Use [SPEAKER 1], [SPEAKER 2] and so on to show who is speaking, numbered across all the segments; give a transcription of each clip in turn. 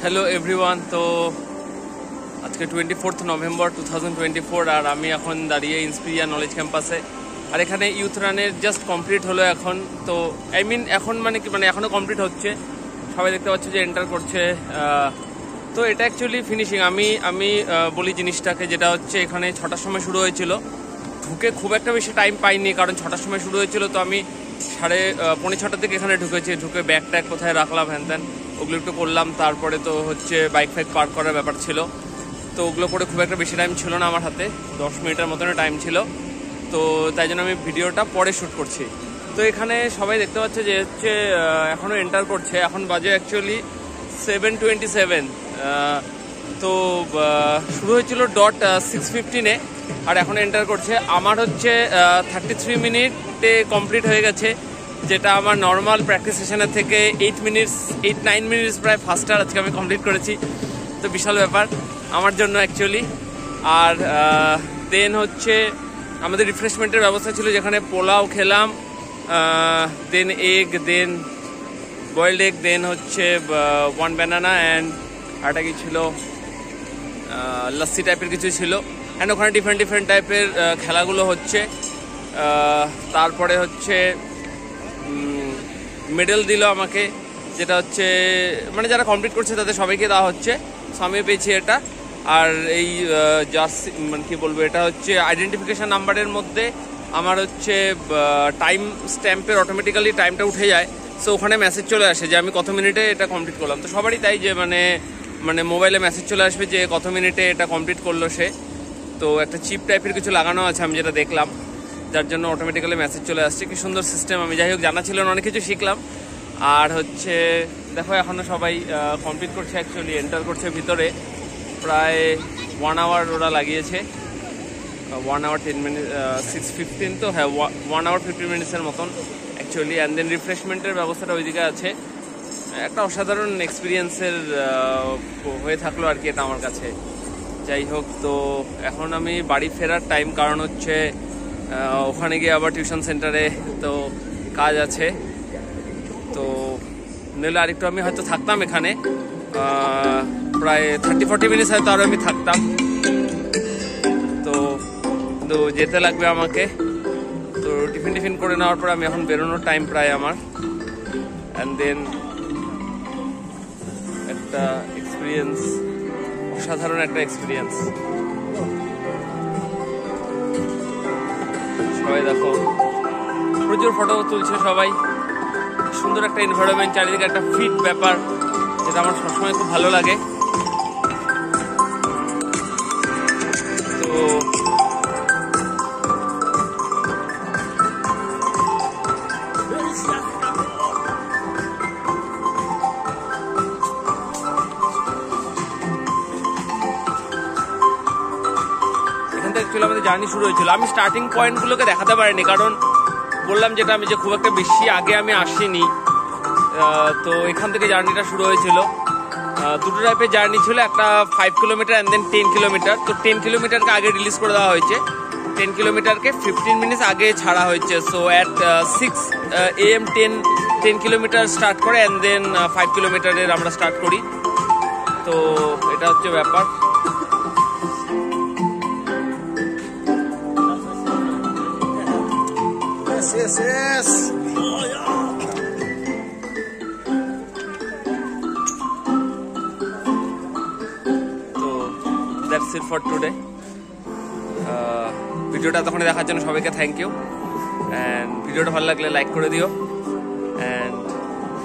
[SPEAKER 1] Hello everyone. তো আজকে 24 November 2024 আর আমি এখন দাঁড়িয়ে ইন্সপিরিয়া নলেজ ক্যাম্পাসে। আর এখানে ইউথ রানের জাস্ট কমপ্লিট হলো এখন। তো এখন এখনও কমপ্লিট হচ্ছে, সবাই দেখতে পাচ্ছে যে এন্টার করছে। তো এটা অ্যাকচুয়ালি ফিনিশিং। আমি বলি জিনিসটাকে, যেটা হচ্ছে এখানে 6টার সময় শুরু হয়েছিল, ঢুকে খুব একটা বেশি টাইম পাইনি, কারণ 6টার সময় শুরু হয়েছিল। তো আমি 6:30 থেকে এখানে ঢুকে ব্যাগ ট্যাগ কোথায় রাখলাম হ্যান ত্যান ওগুলো একটু করলাম। তারপরে তো হচ্ছে বাইক পার্ক করার ব্যাপার ছিল, তো ওগুলো করে খুব একটা বেশি টাইম ছিল না আমার হাতে, 10 মিনিটের মতনই টাইম ছিল। তো তাই জন্য আমি ভিডিওটা পরে শ্যুট করছি। তো এখানে সবাই দেখতে পাচ্ছে যে হচ্ছে এখনও এন্টার করছে। এখন বাজে অ্যাকচুয়ালি 7:27। তো শুরু হয়েছিল 6:15 আর এখন এন্টার করছে। আমার হচ্ছে 33 মিনিটে কমপ্লিট হয়ে গেছে, যেটা আমার নর্মাল প্র্যাকটিস সেশনের থেকে 8-9 মিনিটস প্রায় ফাস্টার আজকে আমি কমপ্লিট করেছি। তো বিশাল ব্যাপার আমার জন্য অ্যাকচুয়ালি। আর দেন হচ্ছে আমাদের রিফ্রেশমেন্টের ব্যবস্থা ছিল, যেখানে পোলাও খেলাম, দেন এগ, দেন বয়েলড এগ, দেন হচ্ছে 1 ব্যানানা অ্যান্ড আরটা কি ছিল, লস্যি টাইপের কিছু ছিল। অ্যান্ড ওখানে ডিফারেন্ট টাইপের খেলাগুলো হচ্ছে। তারপরে হচ্ছে মেডেল দিল আমাকে, যেটা হচ্ছে যারা কমপ্লিট করছে তাদের সবাইকে দেওয়া হচ্ছে। সো আমিও পেয়েছি এটা। আর এই জার্সি কি বলবো, এটা হচ্ছে আইডেন্টিফিকেশান নাম্বারের মধ্যে আমার হচ্ছে টাইম স্ট্যাম্পের অটোমেটিক্যালি টাইমটা উঠে যায়। সো ওখানে মেসেজ চলে আসে যে আমি কত মিনিটে এটা কমপ্লিট করলাম। তো সবারই তাই, যে মোবাইলে মেসেজ চলে আসবে যে কত মিনিটে এটা কমপ্লিট করলো সে। তো একটা চিপ টাইপের কিছু লাগানো আছে আমি যেটা দেখলাম, যার জন্য অটোমেটিক্যালি মেসেজ চলে আসছে। কি সুন্দর সিস্টেম। আমি যাই হোক জানা ছিল না, অনেক কিছু শিখলাম। আর হচ্ছে দেখো এখনও সবাই কমপ্লিট করছে, অ্যাকচুয়ালি এন্টার করছে ভিতরে। প্রায় 1 আওয়ার ওরা লাগিয়েছে, 1 আওয়ার 10 মিনিট, 6:15। তো হ্যাঁ, 1 আওয়ার 15 মিনিটসের মতন অ্যাকচুয়ালি। অ্যান্ড দেন রিফ্রেশমেন্টের ব্যবস্থাটা ওইদিকে আছে। একটা অসাধারণ এক্সপিরিয়েন্সের হয়ে থাকলো আর কি এটা আমার কাছে। যাই হোক, তো এখন আমি বাড়ি ফেরার টাইম, কারণ হচ্ছে ওখানে গিয়ে আবার টিউশন সেন্টারে তো কাজ আছে। তো নইলে আরেকটু আমি হয়তো থাকতাম এখানে, প্রায় 30-40 মিনিটস হয়তো আরও আমি থাকতাম। তো কিন্তু যেতে লাগবে আমাকে। তো টিফিন করে নেওয়ার পর আমি এখন বেরোনোর টাইম প্রায় আমার। অ্যান্ড দেন একটা এক্সপিরিয়েন্স, অসাধারণ একটা এক্সপিরিয়েন্স। সবাই দেখো প্রচুর ফটো তুলছে সবাই। সুন্দর একটা এনভায়রনমেন্ট, চারিদিকে একটা ফিট ব্যাপার, যেটা আমার সবসময় খুব ভালো লাগে। তো অ্যাকচুয়ালি আমাদের জার্নি শুরু হয়েছিল। আমি স্টার্টিং পয়েন্টগুলোকে দেখাতে পারিনি, কারণ বললাম যেটা আমি যে খুব একটা বেশি আগে আমি আসিনি। তো এখান থেকে জার্নিটা শুরু হয়েছিল। দুটো টাইপের জার্নি ছিল, একটা 5 কিলোমিটার অ্যান্ড দেন 10 কিলোমিটার। তো 10 কিলোমিটারকে আগে রিলিজ করে দেওয়া হয়েছে, 10 কিলোমিটারকে 15 মিনিটস আগে ছাড়া হয়েছে। So at 6 AM 10 kilometre start করে অ্যান্ড দেন 5 কিলোমিটারের আমরা স্টার্ট করি। তো এটা হচ্ছে ব্যাপার।
[SPEAKER 2] Yes.
[SPEAKER 1] তো দ্যাটস ইট ফর টুডে। ভিডিওটা তখন দেখার জন্য সবাইকে থ্যাংক ইউ। অ্যান্ড ভিডিওটা ভালো লাগলে লাইক করে দিও। অ্যান্ড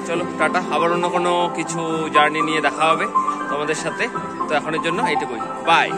[SPEAKER 1] চলো টাটা, আবার অন্য কোনো কিছু জার্নি নিয়ে দেখা হবে তোমাদের সাথে। তো এখনের জন্য এইটুকুই, বাই।